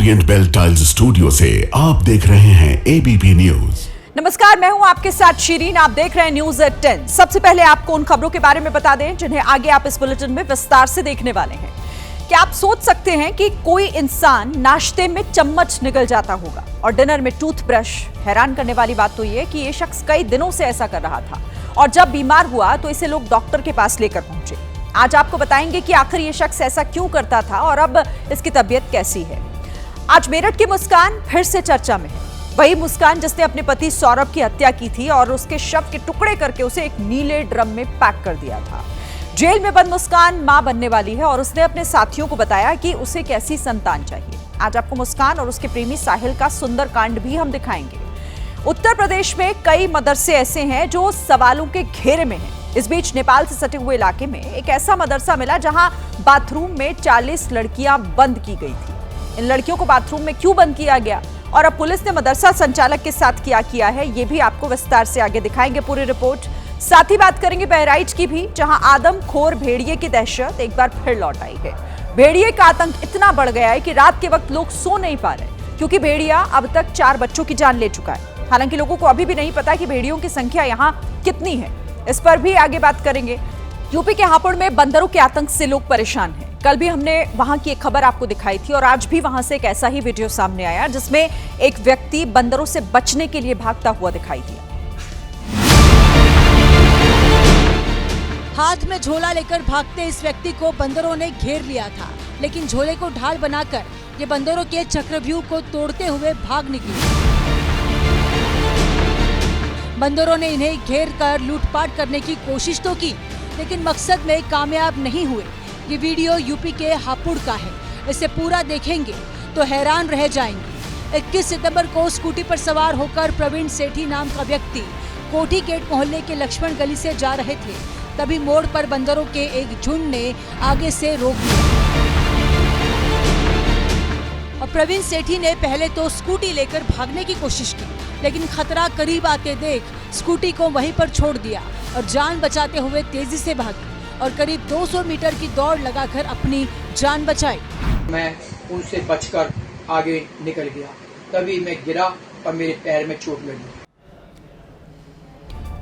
Orient bell tiles studio से आप देख रहे हैं एबीपी न्यूज। नमस्कार, मैं हूं आपके साथ शिरीन। आप देख रहे हैं न्यूज एट 10। सबसे पहले आपको उन खबरों के बारे में बता दें जिन्हें आगे आप इस बुलेटिन में विस्तार से देखने वाले हैं। क्या आप सोच सकते हैं कि कोई इंसान नाश्ते में चम्मच निगल जाता होगा और डिनर में टूथब्रश? हैरान करने वाली बात तो यह कि यह शख्स कई दिनों से ऐसा कर रहा था और जब बीमार हुआ तो इसे लोग डॉक्टर के पास लेकर पहुंचे। आज आपको बताएंगे कि आखिर ये शख्स ऐसा क्यों करता था और अब इसकी तबीयत कैसी है। आज मेरठ की मुस्कान फिर से चर्चा में है। वही मुस्कान जिसने अपने पति सौरभ की हत्या की थी और उसके शव के टुकड़े करके उसे एक नीले ड्रम में पैक कर दिया था। जेल में बंद मुस्कान मां बनने वाली है और उसने अपने साथियों को बताया कि उसे कैसी संतान चाहिए। आज आपको मुस्कान और उसके प्रेमी साहिल का सुंदर कांड भी हम दिखाएंगे। उत्तर प्रदेश में कई मदरसे ऐसे हैं जो सवालों के घेरे में हैं। इस बीच नेपाल से सटे हुए इलाके में एक ऐसा मदरसा मिला जहां बाथरूम में 40 लड़कियां बंद की गई थी। इन लड़कियों को बाथरूम में क्यों बंद किया गया और अब पुलिस ने मदरसा संचालक के साथ क्या किया है, ये भी आपको विस्तार से आगे दिखाएंगे पूरी रिपोर्ट। साथ ही बात करेंगे बहराइच की भी, जहां आदमखोर भेड़िए की दहशत एक बार फिर लौट आई है। भेड़िए का आतंक इतना बढ़ गया है कि रात के वक्त लोग सो नहीं पा रहे क्योंकि भेड़िया अब तक 4 बच्चों की जान ले चुका है। हालांकि लोगों को अभी भी नहीं पता कि भेड़ियों की संख्या यहाँ कितनी है। इस पर भी आगे बात करेंगे। यूपी के हापुड़ में बंदरों के आतंक से लोग परेशान हैं। कल भी हमने वहां की एक खबर आपको दिखाई थी और आज भी वहां से एक ऐसा ही वीडियो सामने आया जिसमें एक व्यक्ति बंदरों से बचने के लिए भागता हुआ दिखाई दिया। हाथ में झोला लेकर भागते इस व्यक्ति को बंदरों ने घेर लिया था, लेकिन झोले को ढाल बनाकर ये बंदरों के चक्रव्यूह को तोड़ते हुए भाग निकले। बंदरों ने इन्हें घेर कर लूटपाट करने की कोशिश तो की, लेकिन मकसद में कामयाब नहीं हुए। ये वीडियो यूपी के हापुड़ का है। इसे पूरा देखेंगे तो हैरान रह जाएंगे। 21 सितंबर को स्कूटी पर सवार होकर प्रवीण सेठी नाम का व्यक्ति कोठी गेट मोहल्ले के लक्ष्मण गली से जा रहे थे। तभी मोड़ पर बंदरों के एक झुंड ने आगे से रोक दिया और प्रवीण सेठी ने पहले तो स्कूटी लेकर भागने की कोशिश की, लेकिन खतरा करीब आते देख स्कूटी को वहीं पर छोड़ दिया और जान बचाते हुए तेजी से भागे और करीब 200 मीटर की दौड़ लगाकर अपनी जान बचाई। मैं उनसे बचकर आगे निकल गया, तभी मैं गिरा और मेरे पैर में चोट लगी।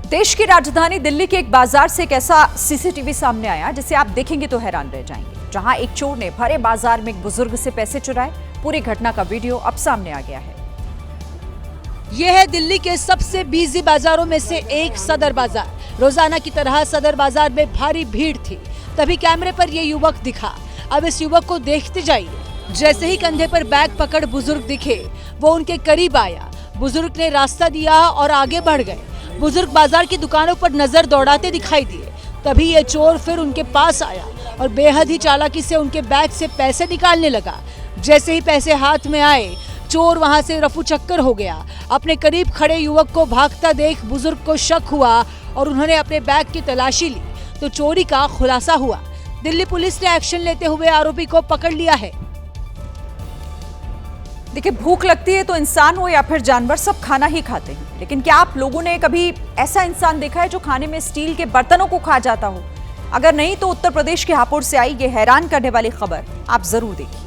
देश की राजधानी दिल्ली के एक बाजार से एक ऐसा सीसीटीवी सामने आया जिसे आप देखेंगे तो हैरान रह जाएंगे, जहां एक चोर ने भरे बाजार में एक बुजुर्ग से पैसे चुराए। पूरी घटना का वीडियो अब सामने आ गया है। यह है दिल्ली के सबसे बिजी बाजारों में से एक सदर बाजार। रोजाना की तरह सदर बाजार में भारी भीड़ थी। तभी कैमरे पर यह युवक दिखा। अब इस युवक को देखते जाइए। जैसे ही कंधे पर बैग पकड़ बुजुर्ग दिखे, वो उनके करीब आया। बुजुर्ग ने रास्ता दिया और आगे बढ़ गए। बुजुर्ग बाजार की दुकानों पर नजर दौड़ाते दिखाई दिए। तभी ये चोर फिर उनके पास आया और बेहद ही चालाकी से उनके बैग से पैसे निकालने लगा। जैसे ही पैसे हाथ में आए, चोर वहां से रफू चक्कर हो गया। अपने करीब खड़े युवक को भागता देख बुजुर्ग को शक हुआ और उन्होंने अपने बैग की तलाशी ली तो चोरी का खुलासा हुआ। दिल्ली पुलिस ने एक्शन लेते हुए आरोपी को पकड़ लिया है। देखिए, भूख लगती है तो इंसान हो या फिर जानवर, सब खाना ही खाते हैं। लेकिन क्या आप लोगों ने कभी ऐसा इंसान देखा है जो खाने में स्टील के बर्तनों को खा जाता हो? अगर नहीं तो उत्तर प्रदेश के हापुड़ से आई ये हैरान करने वाली खबर आप जरूर देखिए।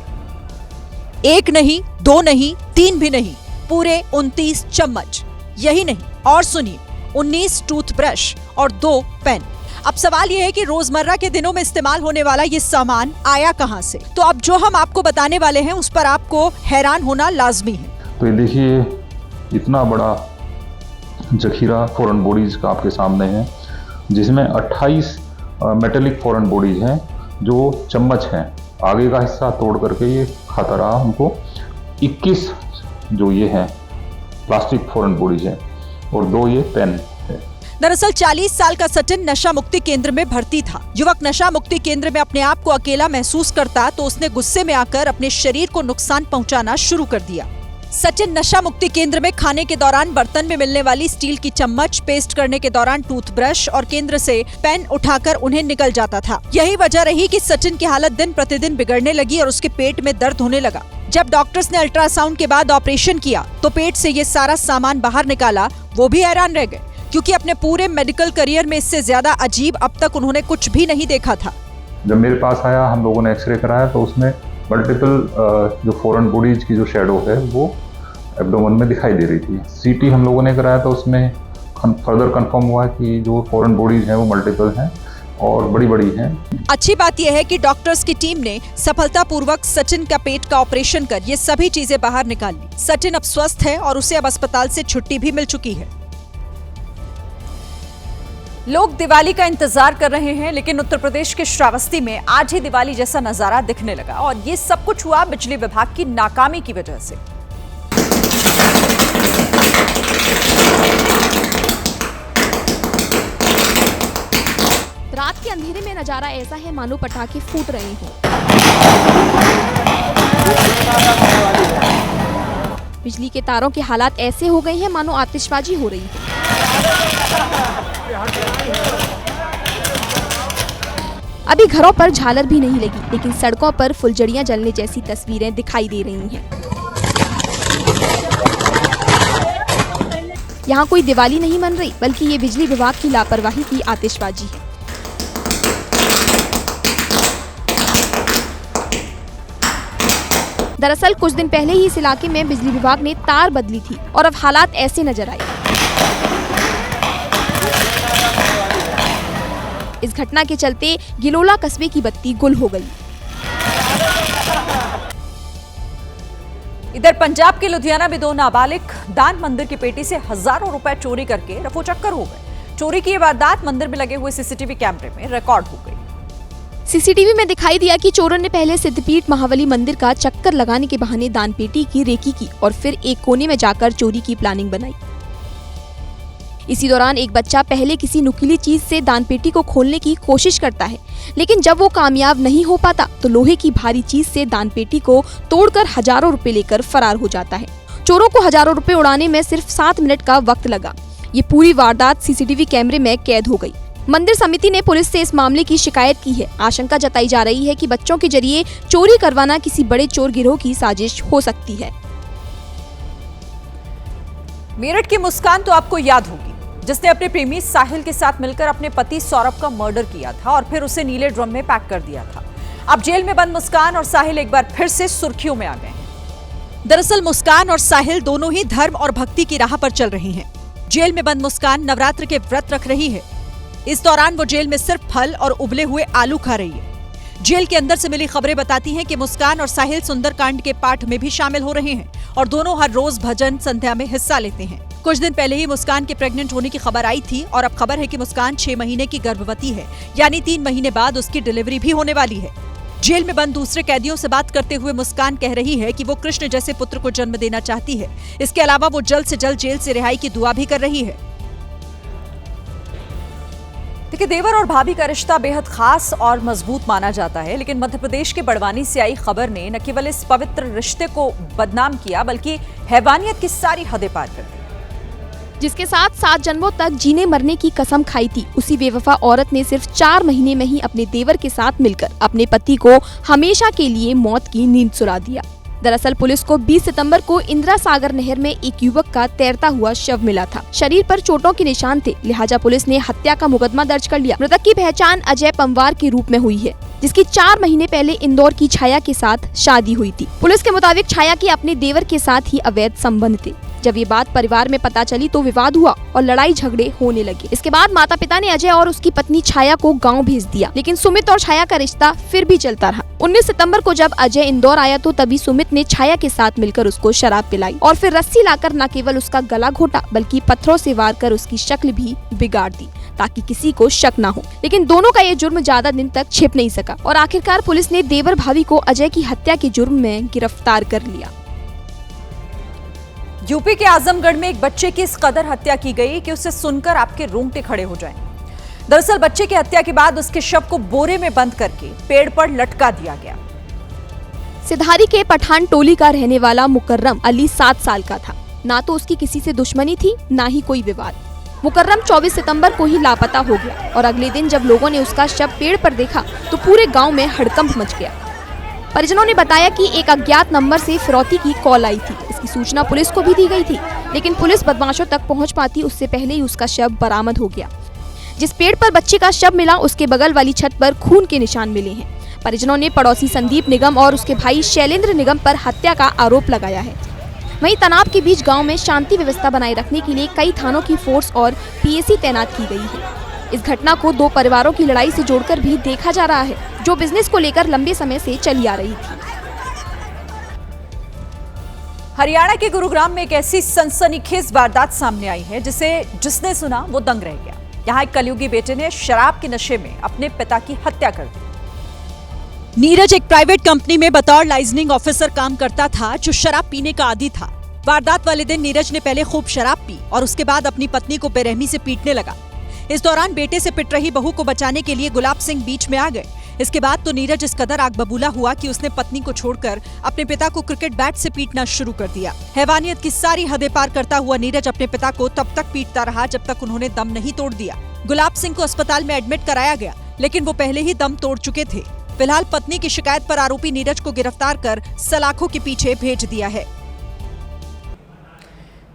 1 नहीं, 2 नहीं, 3 भी नहीं, पूरे 29 चम्मच। यही नहीं, और सुनिए, 19 टूथब्रश और 2 पेन। अब सवाल यह है कि रोजमर्रा के दिनों में इस्तेमाल होने वाला ये सामान आया कहां से? तो अब जो हम आपको बताने वाले हैं उस पर आपको हैरान होना लाजमी है। तो ये देखिए, इतना बड़ा जखीरा फॉरेन बॉडीज का आपके सामने है, जिसमें 28 मेटेलिक फॉरेन बॉडीज हैं जो चम्मच हैं। आगे का हिस्सा तोड़ करके ये खाता रहा हमको। 21 जो ये हैं प्लास्टिक फॉरेन बॉडीज हैं और 2 ये पेन है। दरअसल 40 साल का सचिन नशा मुक्ति केंद्र में भर्ती था। युवक नशा मुक्ति केंद्र में अपने आप को अकेला महसूस करता तो उसने गुस्से में आकर अपने शरीर को नुकसान पहुंचाना शुरू कर दिया। सचिन नशा मुक्ति केंद्र में खाने के दौरान बर्तन में मिलने वाली स्टील की चम्मच, पेस्ट करने के दौरान टूथब्रश और केंद्र से पेन उठाकर उन्हें निकल जाता था। यही वजह रही कि सचिन की हालत दिन प्रतिदिन बिगड़ने लगी और उसके पेट में दर्द होने लगा। जब डॉक्टर्स ने अल्ट्रासाउंड के बाद ऑपरेशन किया तो पेट से ये सारा सामान बाहर निकाला। वो भी हैरान रह गए क्योंकि अपने पूरे मेडिकल करियर में इससे ज्यादा अजीब अब तक उन्होंने कुछ भी नहीं देखा था। जब मेरे पास आया, हम लोगों ने एक्सरे कराया तो उसमें मल्टीपल जो फॉरेन बॉडीज की जो शेडो है वो एब्डोमेन में दिखाई दे रही थी। सीटी हम लोगों ने कराया था, उसमें फर्दर कंफर्म हुआ कि जो फॉरेन बॉडीज हैं वो मल्टीपल हैं और बड़ी बड़ी हैं। अच्छी बात यह है कि डॉक्टर्स की टीम ने सफलतापूर्वक सचिन का पेट का ऑपरेशन कर ये सभी चीजें बाहर निकाल ली। सचिन अब स्वस्थ है और उसे अब अस्पताल से छुट्टी भी मिल चुकी है। लोग दिवाली का इंतजार कर रहे हैं, लेकिन उत्तर प्रदेश के श्रावस्ती में आज ही दिवाली जैसा नजारा दिखने लगा और ये सब कुछ हुआ बिजली विभाग की नाकामी की वजह से। रात के अंधेरे में नजारा ऐसा है मानो पटाखे फूट रहे हों। बिजली के तारों के हालात ऐसे हो गए हैं मानो आतिशबाजी हो रही है। अभी घरों पर झालर भी नहीं लगी, लेकिन सड़कों पर फुलझड़ियां जलने जैसी तस्वीरें दिखाई दे रही हैं। यहाँ कोई दिवाली नहीं मन रही, बल्कि ये बिजली विभाग की लापरवाही की आतिशबाजी है। दरअसल कुछ दिन पहले ही इस इलाके में बिजली विभाग ने तार बदली थी और अब हालात ऐसे नजर आए। इस घटना के चलते गिलोला कस्बे की बत्ती गुल हो गई। इधर पंजाब के लुधियाना में 2 नाबालिग दान मंदिर की पेटी से हजारों रुपए चोरी करके रफूचक्कर हो गए। चोरी की ये वारदात मंदिर में लगे हुए सीसीटीवी कैमरे में रिकॉर्ड हो गई। सीसीटीवी में दिखाई दिया कि चोरों ने पहले सिद्धपीठ महाबली मंदिर का चक्कर लगाने के बहाने दान पेटी की रेकी की और फिर एक कोने में जाकर चोरी की प्लानिंग बनाई। इसी दौरान एक बच्चा पहले किसी नुकीली चीज से दान पेटी को खोलने की कोशिश करता है, लेकिन जब वो कामयाब नहीं हो पाता तो लोहे की भारी चीज से दान पेटी को तोड़कर हजारों रुपए लेकर फरार हो जाता है। चोरों को हजारों रुपए उड़ाने में सिर्फ 7 मिनट का वक्त लगा। ये पूरी वारदात सीसीटीवी कैमरे में कैद हो गई। मंदिर समिति ने पुलिस से इस मामले की शिकायत की है। आशंका जताई जा रही है कि बच्चों के जरिए चोरी करवाना किसी बड़े चोर गिरोह की साजिश हो सकती है। मेरठ की मुस्कान तो आपको याद होगी, जिसने अपने प्रेमी साहिल के साथ मिलकर अपने पति सौरभ का मर्डर किया था और फिर उसे नीले ड्रम में पैक कर दिया था। अब जेल में बंद मुस्कान और साहिल एक बार फिर से सुर्खियों में आ गए हैं। दरअसल मुस्कान और साहिल दोनों ही धर्म और भक्ति की राह पर चल रहे हैं। जेल में बंद मुस्कान नवरात्र के व्रत रख रही है। इस दौरान वो जेल में सिर्फ फल और उबले हुए आलू खा रही है। जेल के अंदर से मिली खबरें बताती हैं कि मुस्कान और साहिल सुंदरकांड के पाठ में भी शामिल हो रहे हैं और दोनों हर रोज भजन संध्या में हिस्सा लेते हैं। कुछ दिन पहले ही मुस्कान के प्रेग्नेंट होने की खबर आई थी और अब खबर है कि मुस्कान 6 महीने की गर्भवती है, यानी 3 महीने बाद उसकी डिलीवरी भी होने वाली है। जेल में बंद दूसरे कैदियों से बात करते हुए मुस्कान कह रही है कि वो कृष्ण जैसे पुत्र को जन्म देना चाहती है। इसके अलावा वो जल्द से जल्द जेल से रिहाई की दुआ भी कर रही है। देखिए, देवर और भाभी का रिश्ता बेहद खास और मजबूत माना जाता है, लेकिन मध्य प्रदेश के बड़वानी से आई खबर ने न केवल इस पवित्र रिश्ते को बदनाम किया, बल्कि हैवानियत की सारी हदें पार कर दी। जिसके साथ 7 जन्मों तक जीने मरने की कसम खाई थी, उसी बेवफा औरत ने सिर्फ 4 महीने में ही अपने देवर के साथ मिलकर अपने पति को हमेशा के लिए मौत की नींद सुला दिया। दरअसल पुलिस को 20 सितंबर को इंदिरा सागर नहर में एक युवक का तैरता हुआ शव मिला था। शरीर पर चोटों के निशान थे, लिहाजा पुलिस ने हत्या का मुकदमा दर्ज कर लिया। मृतक की पहचान अजय पंवार के रूप में हुई है, जिसकी 4 महीने पहले इंदौर की छाया के साथ शादी हुई थी। पुलिस के मुताबिक छाया के अपने देवर के साथ ही अवैध संबंध थे। जब ये बात परिवार में पता चली तो विवाद हुआ और लड़ाई झगड़े होने लगे। इसके बाद माता पिता ने अजय और उसकी पत्नी छाया को गांव भेज दिया, लेकिन सुमित और छाया का रिश्ता फिर भी चलता रहा। 19 सितंबर को जब अजय इंदौर आया तो तभी सुमित ने छाया के साथ मिलकर उसको शराब पिलाई और फिर रस्सी लाकर न केवल उसका गला घोटा, बल्कि पत्थरों से वार कर उसकी शक्ल भी बिगाड़ दी ताकि किसी को शक न हो। लेकिन दोनों का ये जुर्म ज्यादा दिन तक छिप नहीं सका और आखिरकार पुलिस ने देवर भाभी को अजय की हत्या के जुर्म में गिरफ्तार कर लिया। यूपी के आजमगढ़ में एक बच्चे की इस कदर हत्या की गई कि उसे सुनकर आपके रोंगटे खड़े हो जाएं। दरअसल बच्चे की हत्या के बाद उसके शव को बोरे में बंद करके पेड़ पर लटका दिया गया। सिधारी के पठान टोली का रहने वाला मुकर्रम अली 7 साल का था। ना तो उसकी किसी से दुश्मनी थी, ना ही कोई विवाद। मुकर्रम 24 सितंबर को ही लापता हो गया और अगले दिन जब लोगों ने उसका शव पेड़ पर देखा तो पूरे गांव में हड़कंप मच गया। परिजनों ने बताया कि एक अज्ञात नंबर से फिरौती की कॉल आई थी। इसकी सूचना पुलिस को भी दी गई थी, लेकिन पुलिस बदमाशों तक पहुंच पाती उससे पहले ही उसका शव बरामद हो गया। जिस पेड़ पर बच्चे का शव मिला उसके बगल वाली छत पर खून के निशान मिले हैं। परिजनों ने पड़ोसी संदीप निगम और उसके भाई शैलेंद्र निगम पर हत्या का आरोप लगाया है। वहीं तनाव के बीच गांव में शांति व्यवस्था बनाए रखने के लिए कई थानों की फोर्स और पीएसी तैनात की गई है। इस घटना को दो परिवारों की लड़ाई से जोड़कर भी देखा जा रहा है, जो बिजनेस को लेकर लंबे समय से चली आ रही थी। हरियाणा के गुरुग्राम में एक ऐसी सनसनीखेज वारदात सामने आई है जिसने सुना वो दंग रह गया। यहाँ एक कलयुगी बेटे ने शराब के नशे में अपने पिता की हत्या कर दी। नीरज एक प्राइवेट कंपनी में बतौर लाइजनिंग ऑफिसर काम करता था, जो शराब पीने का आदी था। वारदात वाले दिन नीरज ने पहले खूब शराब पी और उसके बाद अपनी पत्नी को बेरहमी से पीटने लगा। इस दौरान बेटे से पिट रही बहू को बचाने के लिए गुलाब सिंह बीच में आ गए। इसके बाद तो नीरज इस कदर आग बबूला हुआ कि उसने पत्नी को छोड़कर अपने पिता को क्रिकेट बैट से पीटना शुरू कर दिया। हैवानियत की सारी हदें पार करता हुआ नीरज अपने पिता को तब तक पीटता रहा जब तक उन्होंने दम नहीं तोड़ दिया। गुलाब सिंह को अस्पताल में एडमिट कराया गया, लेकिन वो पहले ही दम तोड़ चुके थे। फिलहाल पत्नी की शिकायत पर आरोपी नीरज को गिरफ्तार कर सलाखों के पीछे भेज दिया है।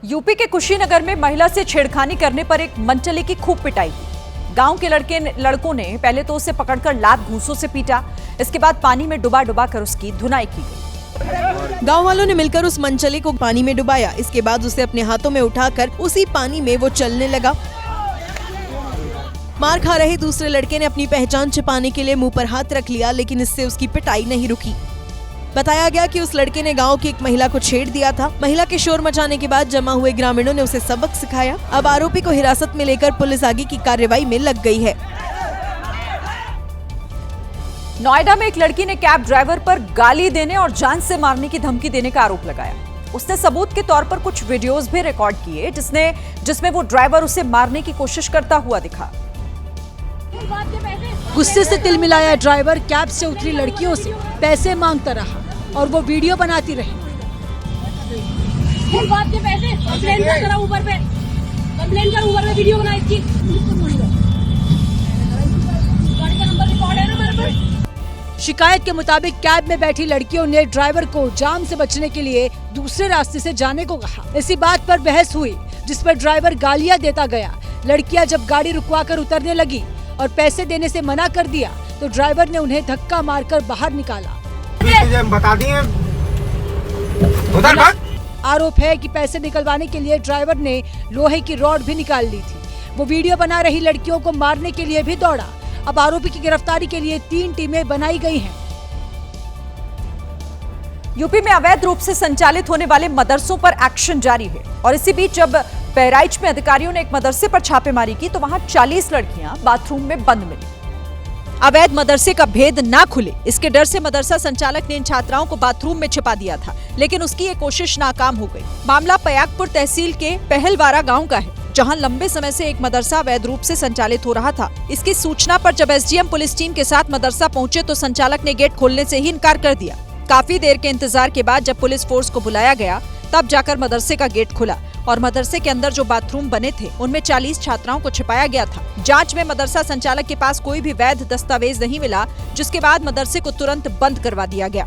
यूपी के कुशीनगर में महिला से छेड़खानी करने पर एक मनचले की खूब पिटाई हुई। गांव के लड़कों ने पहले तो उसे पकड़कर लात घूंसों से पीटा, इसके बाद पानी में डुबा कर उसकी धुनाई की गई। गांव वालों ने मिलकर उस मनचले को पानी में डुबाया। इसके बाद उसे अपने हाथों में उठाकर उसी पानी में वो चलने लगा। मार खा रहे दूसरे लड़के ने अपनी पहचान छिपाने के लिए मुंह पर हाथ रख लिया, लेकिन इससे उसकी पिटाई नहीं रुकी। बताया गया कि उस लड़के ने गांव की एक महिला को छेड़ दिया था। महिला के शोर मचाने के बाद जमा हुए ग्रामीणों ने उसे सबक सिखाया। अब आरोपी को हिरासत में लेकर पुलिस आगे की कार्रवाई में लग गई है। नोएडा में एक लड़की ने कैब ड्राइवर पर गाली देने और जान से मारने की धमकी देने का आरोप लगाया। उसने सबूत के तौर पर कुछ वीडियोस भी रिकॉर्ड किए जिसमें वो ड्राइवर उसे मारने की कोशिश करता हुआ दिखा। गुस्से से तिलमिलाया ड्राइवर कैब से उतरी लड़कियों से पैसे मांगता रहा और वो वीडियो बनाती रही। वीडियो बना इसकी। शिकायत के मुताबिक कैब में बैठी लड़कियों ने ड्राइवर को जाम से बचने के लिए दूसरे रास्ते से जाने को कहा। इसी बात पर बहस हुई, जिस पर ड्राइवर गालियां देता गया। लड़कियां जब गाड़ी रुकवाकर उतरने लगी और पैसे देने से मना कर दिया तो ड्राइवर ने उन्हें धक्का मारकर बाहर निकाला। बता दिए उधर भाग। आरोप है कि पैसे निकलवाने के लिए ड्राइवर ने लोहे की रॉड भी निकाल ली थी। वो वीडियो बना रही लड़कियों को मारने के लिए भी दौड़ा। अब आरोपी की गिरफ्तारी के लिए 3 टीमें बनाई गई हैं। यूपी में अवैध रूप से संचालित होने वाले मदरसों पर एक्शन जारी है और इसी बीच जब बहराइच में अधिकारियों ने एक मदरसे पर छापेमारी की तो वहां 40 लड़कियां बाथरूम में बंद मिली। अवैध मदरसे का भेद ना खुले, इसके डर से मदरसा संचालक ने इन छात्राओं को बाथरूम में छिपा दिया था, लेकिन उसकी ये कोशिश नाकाम हो गई। मामला पयागपुर तहसील के पहलवारा गांव का है, जहां लंबे समय से एक मदरसा अवैध रूप से संचालित हो रहा था। इसकी सूचना पर जब एसडीएम पुलिस टीम के साथ मदरसा पहुंचे तो संचालक ने गेट खोलने से ही इनकार कर दिया। काफी देर के इंतजार के बाद जब पुलिस फोर्स को बुलाया गया तब जाकर मदरसे का गेट खुला और मदरसे के अंदर जो बाथरूम बने थे उनमें 40 छात्राओं को छिपाया गया था। जांच में मदरसा संचालक के पास कोई भी वैध दस्तावेज नहीं मिला, जिसके बाद मदरसे को तुरंत बंद करवा दिया गया।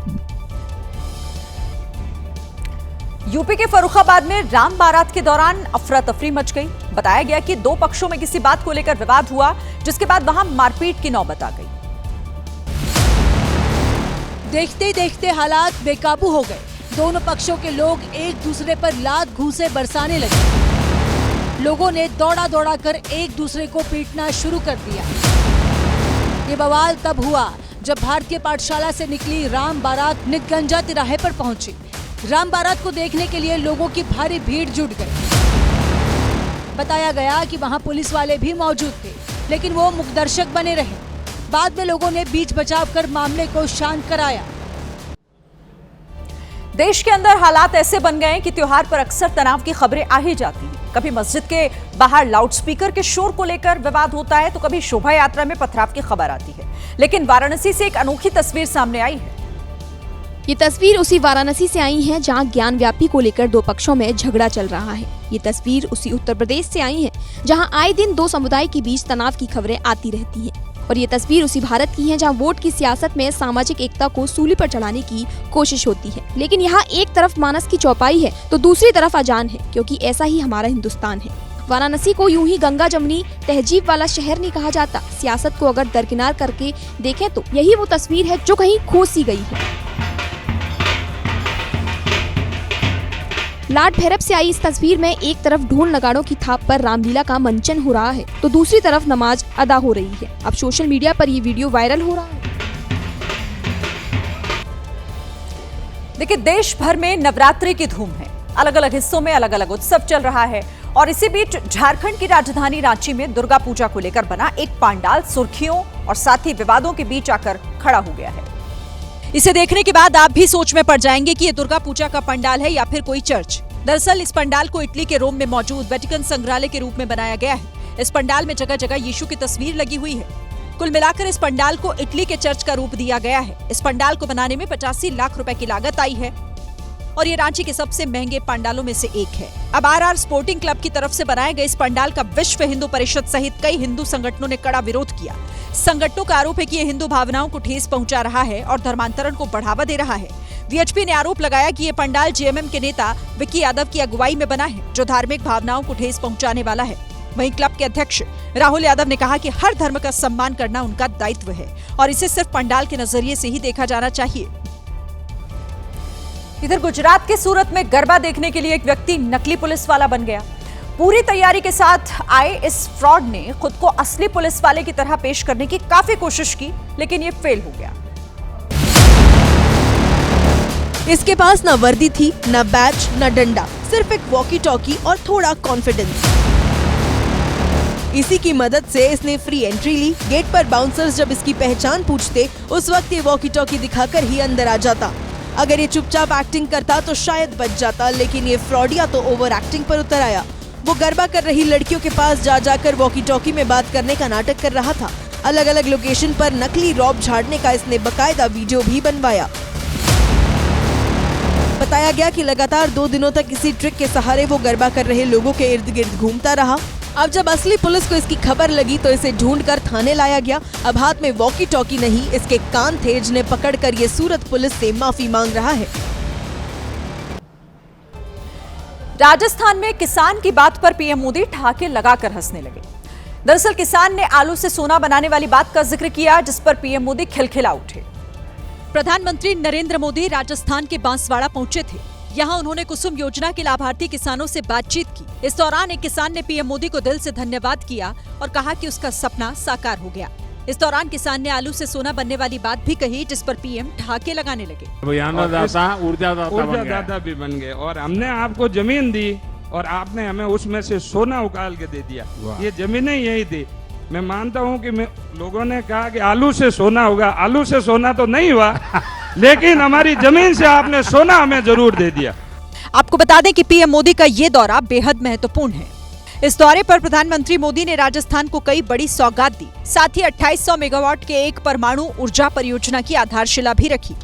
यूपी के फर्रुखाबाद में राम बारात के दौरान अफरा तफरी मच गई। बताया गया कि 2 पक्षों में किसी बात को लेकर विवाद हुआ, जिसके बाद वहां मारपीट की नौबत आ गई। देखते देखते हालात बेकाबू हो गए। दोनों पक्षों के लोग एक दूसरे पर लात घूंसे बरसाने लगे। लोगों ने दौड़ा कर एक दूसरे को पीटना शुरू कर दिया। ये बवाल तब हुआ जब भारतीय पाठशाला से निकली राम बारात नितगंजा तिराहे पर पहुंची। राम बारात को देखने के लिए लोगों की भारी भीड़ जुट गई। बताया गया कि वहां पुलिस वाले भी मौजूद थे, लेकिन वो मुखदर्शक बने रहे। बाद में लोगों ने बीच बचाव कर मामले को शांत कराया। देश के अंदर हालात ऐसे बन गए कि त्योहार पर अक्सर तनाव की खबरें आ ही जाती हैं। कभी मस्जिद के बाहर लाउडस्पीकर के शोर को लेकर विवाद होता है तो कभी शोभा यात्रा में पथराव की खबर आती है। लेकिन वाराणसी से एक अनोखी तस्वीर सामने आई है। ये तस्वीर उसी वाराणसी से आई है जहां ज्ञान व्यापी को लेकर 2 पक्षों में झगड़ा चल रहा है। ये तस्वीर उसी उत्तर प्रदेश से आई है जहां आए दिन 2 समुदाय के बीच तनाव की खबरें आती रहती हैं। और ये तस्वीर उसी भारत की है जहां वोट की सियासत में सामाजिक एकता को सूली पर चढ़ाने की कोशिश होती है। लेकिन यहाँ एक तरफ मानस की चौपाई है तो दूसरी तरफ अजान है, क्योंकि ऐसा ही हमारा हिंदुस्तान है। वाराणसी को यूं ही गंगा जमुनी तहजीब वाला शहर नहीं कहा जाता। सियासत को अगर दरकिनार करके देखें तो यही वो तस्वीर है जो कहीं खो सी गई है। लाट भैरव से आई इस तस्वीर में एक तरफ ढोल नगाड़ों की थाप पर रामलीला का मंचन हो रहा है तो दूसरी तरफ नमाज अदा हो रही है। अब सोशल मीडिया पर ये वीडियो वायरल हो रहा है। देखिए, देश भर में नवरात्रि की धूम है। अलग अलग हिस्सों में अलग अलग उत्सव चल रहा है और इसी बीच झारखंड की राजधानी रांची में दुर्गा पूजा को लेकर बना एक पंडाल सुर्खियों और साथ ही विवादों के बीच आकर खड़ा हो गया है। इसे देखने के बाद आप भी सोच में पड़ जाएंगे कि ये दुर्गा पूजा का पंडाल है या फिर कोई चर्च। दरअसल इस पंडाल को इटली के रोम में मौजूद वेटिकन संग्रहालय के रूप में बनाया गया है। इस पंडाल में जगह जगह यीशु की तस्वीर लगी हुई है। कुल मिलाकर इस पंडाल को इटली के चर्च का रूप दिया गया है। इस पंडाल को बनाने में 85 लाख रुपए की लागत आई है और ये रांची के सबसे महंगे पंडालों में से एक है। अब आरआर स्पोर्टिंग क्लब की तरफ से बनाए गए इस पंडाल का विश्व हिंदू परिषद सहित कई हिंदू संगठनों ने कड़ा विरोध किया। संगठनों का आरोप है कि ये हिंदू भावनाओं को ठेस पहुंचा रहा है और धर्मांतरण को बढ़ावा दे रहा है। वीएचपी ने आरोप लगाया कि ये पंडाल जेएमएम के नेता विक्की यादव की अगुवाई में बना है, जो धार्मिक भावनाओं को ठेस पहुंचाने वाला है। वहीं क्लब के अध्यक्ष राहुल यादव ने कहा कि हर धर्म का सम्मान करना उनका दायित्व है और इसे सिर्फ पंडाल के नजरिए से ही देखा जाना चाहिए। इधर गुजरात के सूरत में गरबा देखने के लिए एक व्यक्ति नकली पुलिस वाला बन गया। पूरी तैयारी के साथ आए इस फ्रॉड ने खुद को असली पुलिस वाले की तरह पेश करने की काफी कोशिश की, लेकिन ये फेल हो गया। इसके पास ना वर्दी थी, ना बैच, ना डंडा, सिर्फ एक वॉकी टॉकी और थोड़ा कॉन्फिडेंस। इसी की मदद से इसने फ्री एंट्री ली। गेट पर बाउंसर्स जब इसकी पहचान पूछते, उस वक्त ये वॉकी टॉकी दिखाकर ही अंदर आ जाता। अगर ये चुपचाप एक्टिंग करता तो शायद बच जाता, लेकिन ये फ्रॉडिया तो ओवर एक्टिंग पर उतर आया। वो गरबा कर रही लड़कियों के पास जा जाकर वॉकी टॉकी में बात करने का नाटक कर रहा था। अलग अलग लोकेशन पर नकली रॉब झाड़ने का इसने बकायदा वीडियो भी बनवाया। बताया गया कि लगातार 2 दिनों तक इसी ट्रिक के सहारे वो गरबा कर रहे लोगों के इर्द गिर्द घूमता रहा। अब जब असली पुलिस को इसकी खबर लगी तो इसे ढूंढकर थाने लाया गया। अब हाथ में वॉकी टॉकी नहीं, इसके कान थे, जिन्हें पकड़कर ये सूरत पुलिस से माफी मांग रहा है। राजस्थान में किसान की बात पर पीएम मोदी ठहाके लगाकर हंसने लगे। दरअसल किसान ने आलू से सोना बनाने वाली बात का जिक्र किया, जिस पर पीएम मोदी खिलखिला उठे। प्रधानमंत्री नरेंद्र मोदी राजस्थान के बांसवाड़ा पहुंचे थे। यहां उन्होंने कुसुम योजना के लाभार्थी किसानों से बातचीत की। इस दौरान एक किसान ने पीएम मोदी को दिल से धन्यवाद किया और कहा कि उसका सपना साकार हो गया। इस दौरान किसान ने आलू से सोना बनने वाली बात भी कही, जिस पर पीएम ठहाके लगाने लगे। ऊर्जादाता भी बन गए और हमने आपको जमीन दी और आपने हमें उसमें से सोना उकाल के दे दिया। ये जमीनें यही थी। मैं मानता हूँ कि लोगों ने कहा कि आलू से सोना होगा, आलू से सोना तो नहीं हुआ लेकिन हमारी जमीन से आपने सोना हमें जरूर दे दिया। आपको बता दें कि पीएम मोदी का ये दौरा बेहद महत्वपूर्ण है। इस दौरे पर प्रधानमंत्री मोदी ने राजस्थान को कई बड़ी सौगात दी। साथ ही 2800 मेगावाट के एक परमाणु ऊर्जा परियोजना की आधारशिला भी रखी।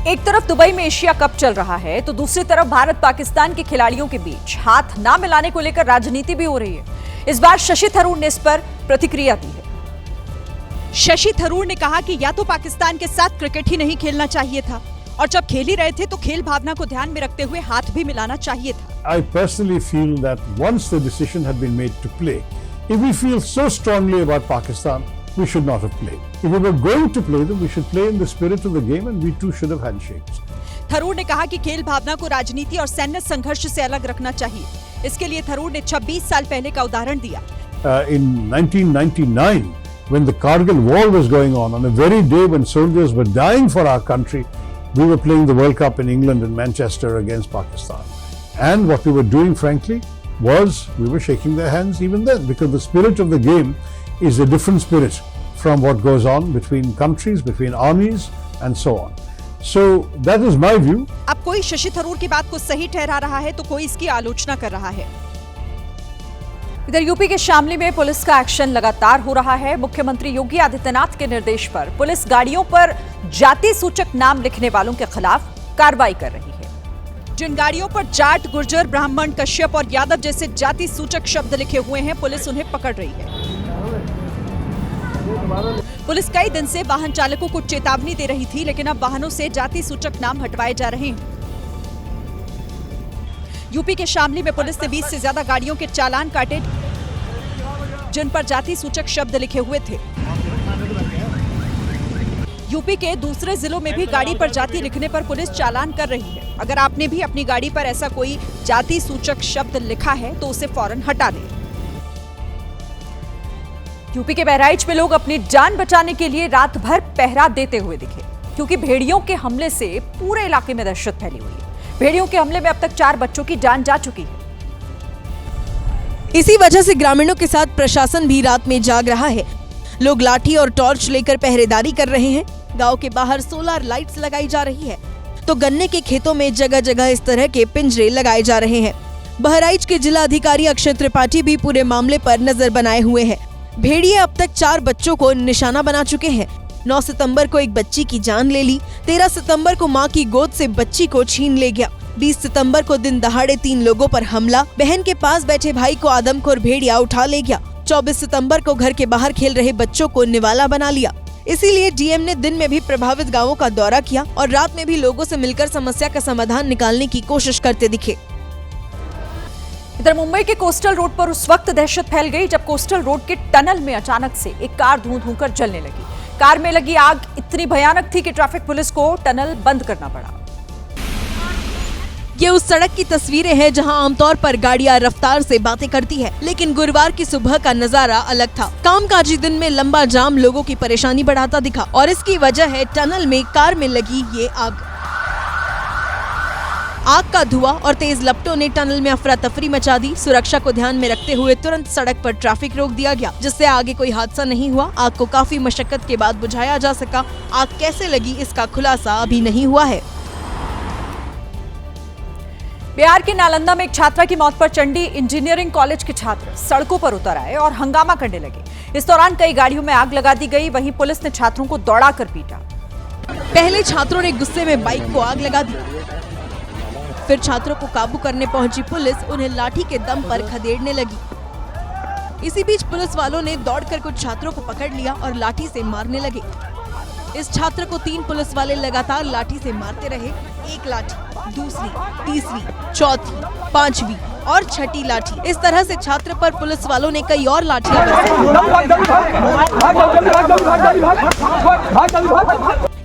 एक तरफ दुबई में एशिया कप चल रहा है तो दूसरी तरफ भारत पाकिस्तान के खिलाड़ियों के बीच हाथ ना मिलाने को लेकर राजनीति भी हो रही है। इस बार शशि थरूर ने इस पर प्रतिक्रिया दी है। शशि थरूर ने कहा कि या तो पाकिस्तान के साथ क्रिकेट ही नहीं खेलना चाहिए था और जब खेल ही रहे थे तो खेल भावना को ध्यान में रखते हुए हाथ भी मिलाना चाहिए था। I personally feel that once the decision had been made to play, if we feel so strongly about Pakistan, we should not have played. If we were going to play them, we should play in the spirit of the game and we too should have handshakes. Tharoor ने कहा कि खेल भावना को राजनीति और सैन्य संघर्ष से अलग रखना चाहिए। इसके लिए थरूर ने 26 साल पहले का उदाहरण दिया। In 1999, when the Kargil war was going on the very day when soldiers were dying for our country, we were playing the World Cup in England in Manchester against Pakistan. And what we were doing, frankly, was we were shaking their hands even then, because the spirit of the game is a different spirit from what goes on between countries, between armies and so on. So that is my view. अब कोई शशि थरूर की बात को सही ठहरा रहा है तो कोई इसकी आलोचना कर रहा है। इधर यूपी के शामली में पुलिस का एक्शन लगातार हो रहा है। मुख्यमंत्री योगी आदित्यनाथ के निर्देश पर पुलिस गाड़ियों पर जाति सूचक नाम लिखने वालों के खिलाफ कार्रवाई कर रही है। जिन गाड़ियों पर जाट, गुर्जर, ब्राह्मण, कश्यप और यादव जैसे जाति सूचक शब्द लिखे हुए हैं, पुलिस उन्हें पकड़ रही है। पुलिस कई दिन से वाहन चालकों को चेतावनी दे रही थी, लेकिन अब वाहनों से जाति सूचक नाम हटवाए जा रहे हैं। यूपी के शामली में पुलिस ने 20 से ज्यादा गाड़ियों के चालान काटे जिन पर जाति सूचक शब्द लिखे हुए थे। यूपी के दूसरे जिलों में भी गाड़ी पर जाति लिखने पर पुलिस चालान कर रही है। अगर आपने भी अपनी गाड़ी पर ऐसा कोई जाति सूचक शब्द लिखा है तो उसे फौरन हटा दें। यूपी के बहराइच में लोग अपनी जान बचाने के लिए रात भर पहरा देते हुए दिखे, क्योंकि भेड़ियों के हमले से पूरे इलाके में दहशत फैली हुई है। भेड़ियों के हमले में अब तक 4 बच्चों की जान जा चुकी है। इसी वजह से ग्रामीणों के साथ प्रशासन भी रात में जाग रहा है। लोग लाठी और टॉर्च लेकर पहरेदारी कर रहे हैं। गांव के बाहर सोलर लाइट्स लगाई जा रही है, तो गन्ने के खेतों में जगह जगह इस तरह के पिंजरे लगाए जा रहे हैं। बहराइच के जिला अधिकारी अक्षय त्रिपाठी भी पूरे मामले पर नजर बनाए हुए हैं। भेड़िए अब तक 4 बच्चों को निशाना बना चुके हैं। 9 सितंबर को एक बच्ची की जान ले ली। 13 सितंबर को मां की गोद से बच्ची को छीन ले गया। 20 सितंबर को दिन दहाड़े 3 लोगों पर हमला। बहन के पास बैठे भाई को आदमखोर भेड़िया उठा ले गया। 24 सितंबर को घर के बाहर खेल रहे बच्चों को निवाला बना लिया। इसीलिए डीएम ने दिन में भी प्रभावित गांवों का दौरा किया और रात में भी लोगों से मिलकर समस्या का समाधान निकालने की कोशिश करते दिखे। इधर मुंबई के कोस्टल रोड पर उस वक्त दहशत फैल गई जब कोस्टल रोड के टनल में अचानक से एक कार धूं कर जलने लगी। कार में लगी आग इतनी भयानक थी कि ट्रैफिक पुलिस को टनल बंद करना पड़ा। ये उस सड़क की तस्वीरें हैं जहां आमतौर पर गाड़ियां रफ्तार से बातें करती है, लेकिन गुरुवार की सुबह का नजारा अलग था। कामकाजी दिन में लंबा जाम लोगों की परेशानी बढ़ाता दिखा और इसकी वजह है टनल में कार में लगी ये आग। आग का धुआं और तेज लपटों ने टनल में अफरा तफरी मचा दी। सुरक्षा को ध्यान में रखते हुए तुरंत सड़क पर ट्रैफिक रोक दिया गया, जिससे आगे कोई हादसा नहीं हुआ। आग को काफी मशक्कत के बाद बुझाया जा सका। आग कैसे लगी इसका खुलासा अभी नहीं हुआ है। बिहार के नालंदा में एक छात्रा की मौत पर चंडी इंजीनियरिंग कॉलेज के छात्र सड़कों पर उतर आए और हंगामा करने लगे। इस दौरान कई गाड़ियों में आग लगा दी गई। वहीं पुलिस ने छात्रों को दौड़ाकर पीटा। पहले छात्रों ने गुस्से में बाइक को आग लगा दी, फिर छात्रों को काबू करने पहुंची पुलिस उन्हें लाठी के दम पर खदेड़ने लगी। इसी बीच पुलिस वालों ने दौड़कर कुछ छात्रों को पकड़ लिया और लाठी से मारने लगे। इस छात्र को 3 पुलिस वाले लगातार लाठी से मारते रहे। एक लाठी, दूसरी, तीसरी, चौथी, 5वीं और 6ठी लाठी। इस तरह से छात्र पर पुलिस वालों ने कई और लाठियां बरसाई।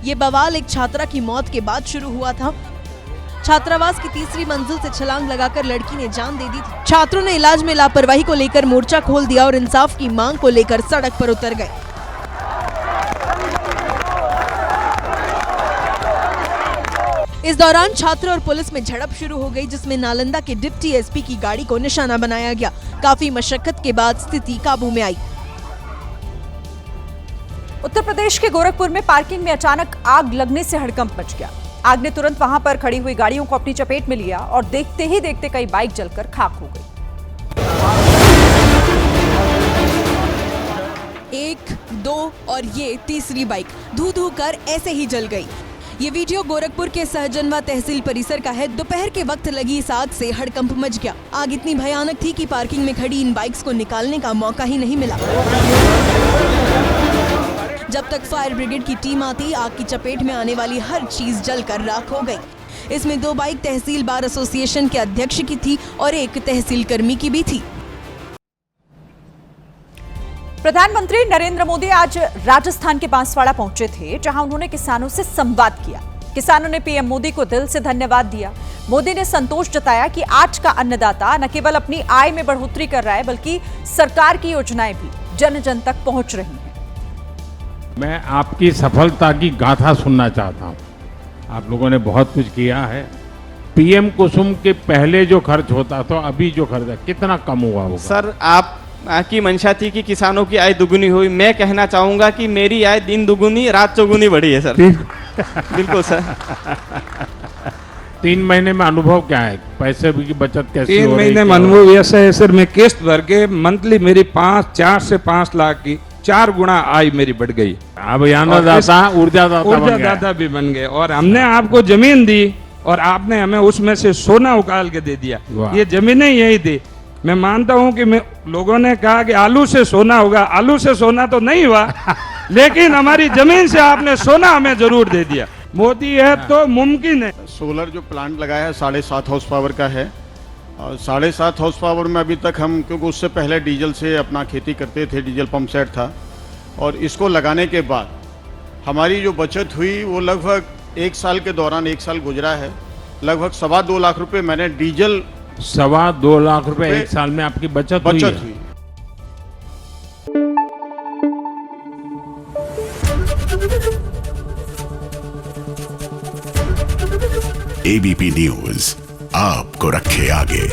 ये बवाल एक छात्रा की मौत के बाद शुरू हुआ था। छात्रावास की 3री मंजिल से छलांग लगाकर लड़की ने जान दे दी थी। छात्रों ने इलाज में लापरवाही को लेकर मोर्चा खोल दिया और इंसाफ की मांग को लेकर सड़क पर उतर गए। इस दौरान छात्र और पुलिस में झड़प शुरू हो गई, जिसमें नालंदा के डिप्टी एसपी की गाड़ी को निशाना बनाया गया। काफी मशक्कत के बाद स्थिति काबू में आई। उत्तर प्रदेश के गोरखपुर में पार्किंग में अचानक आग लगने से हड़कंप मच गया। आग ने तुरंत वहां पर खड़ी हुई गाड़ियों को अपनी चपेट में लिया और देखते ही देखते कई बाइक जलकर खाक हो गई। 1, 2 और ये 3री बाइक धू कर ऐसे ही जल गई। ये वीडियो गोरखपुर के सहजनवा तहसील परिसर का है। दोपहर के वक्त लगी इस आग से हड़कंप मच गया। आग इतनी भयानक थी कि पार्किंग में खड़ी इन बाइक्स को निकालने का मौका ही नहीं मिला। जब तक फायर ब्रिगेड की टीम आती, आग की चपेट में आने वाली हर चीज जलकर राख हो गई। इसमें 2 बाइक तहसील बार एसोसिएशन के अध्यक्ष की थी और एक तहसील कर्मी की भी थी। प्रधानमंत्री नरेंद्र मोदी आज राजस्थान के बांसवाड़ा पहुंचे थे, जहां उन्होंने किसानों से संवाद किया। किसानों ने पीएम मोदी को दिल से धन्यवाद दिया। मोदी ने संतोष जताया कि आज का अन्नदाता न केवल अपनी आय में बढ़ोतरी कर रहा है, बल्कि सरकार की योजनाएं भी जन जन तक पहुंच रही हैं। मैं आपकी सफलता की गाथा सुनना चाहता हूं। आप लोगों ने बहुत कुछ किया है। पीएम कुसुम के पहले जो खर्च होता था, अभी जो खर्च है कितना कम हुआ होगा? सर, आप की मंशा थी कि किसानों की आय दुगुनी हुई। मैं कहना चाहूंगा कि मेरी आय दिन दुगुनी रात चौगुनी बढ़ी है सर। बिल्कुल सर। 3 महीने में अनुभव क्या है? पैसे की बचत कैसी? 3 महीने में अनुभव ऐसा है सर, मैं किस्त भर के मंथली मेरी 4 से 5 लाख की 4 गुना आय मेरी बढ़ गई। अब अन्नदाता ऊर्जादाता भी बन गए। और हमने आपको जमीन दी और आपने हमें उसमें से सोना उकाल के दे दिया। ये जमीनें यही थी। मैं मानता हूं कि लोगों ने कहा कि आलू से सोना होगा। आलू से सोना तो नहीं हुआ, लेकिन हमारी जमीन से आपने सोना हमें जरूर दे दिया। मोदी है तो मुमकिन है। सोलर जो प्लांट लगाया है 7.5 हॉर्स पावर का है, और 7.5 हॉर्स पावर में अभी तक हम, क्योंकि उससे पहले डीजल से अपना खेती करते थे, डीजल पंप सेट था, और इसको लगाने के बाद हमारी जो बचत हुई वो लगभग 1 साल के दौरान, 1 साल गुजरा है, लगभग 2.25 लाख रुपए मैंने डीजल 2.25 लाख रुपए 1 साल में आपकी बचत हुई। एबीपी न्यूज आपको रखे आगे।